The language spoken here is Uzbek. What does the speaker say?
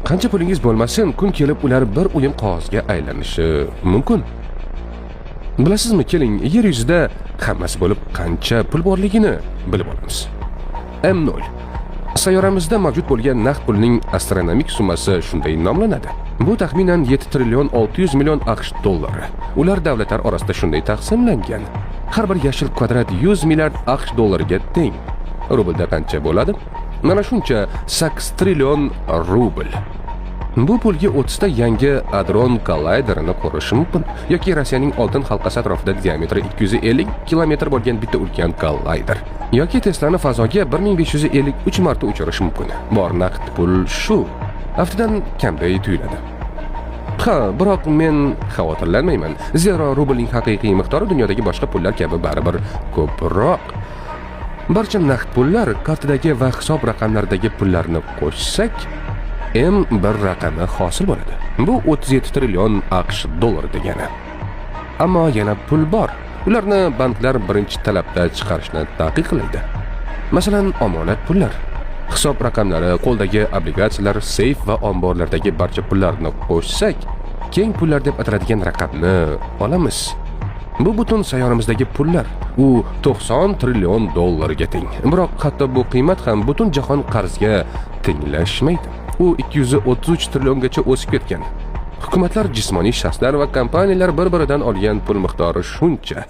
Qancha pulingiz bo'lmasin, kun kelib ular bir o'yin qog'ozga aylanishi mumkin. Bilasizmi, keling, yer yuzida hammasi bo'lib qancha pul borligini bilib olamiz. M0. Sayyoramizda mavjud bo'lgan naqd pulning astronomik summasi shunday nomlanadi. Bu taxminan 7 trillion 600 million AQSh dollari. Ular davlatlar orasida shunday taqsimlangan. Har bir yashil kvadrat 100 milliard AQSh dollariga teng. Rublda qancha bo'ladi? Mana shuncha 8 trillion rubl. Bu pulga 30 ta yangi Hadron Collider'ni qurish mumkin yoki Rossiyaning oltin halqasi atrofida diametri 250 kilometr bo'lgan bitta ulkan kollayder yoki Tesla'ni fazoga 1553 marta uchirish mumkin. Bor naqd pul shu. Haftadan kamday tuyuladi. Ha, biroq men xavotirlanmayman. Zero rublning haqiqiy miqdori dunyodagi boshqa pullar kabi baribir ko'proq. Barcha naqd pullar, kartadagi va hisob raqamlaridagi pullarni qo'shsak, M1 raqami hosil bo'ladi. Bu 37 trillion AQSh dollari degani. Ammo yana pul bor. Ularni banklar birinchi talabda chiqarishni taqiqlaydi. Masalan, omonat pullar, hisob raqamlari, qo'ldagi obligatsiyalar, seyf va omborlardagi barcha pullarni qo'shsak, keng pullar deb ataladigan raqamni olamiz. Bu butun sayyoramizdagi pullar. U 90 trillion dollarga teng. Biroq hatto bu qiymat ham butun jahon qarziga tenglashmaydi. U 233 trilliongacha o'sib ketgan. Hukumatlar, jismoniy shaxslar va kompaniyalar bir-biridan olgan pul miqdori shuncha.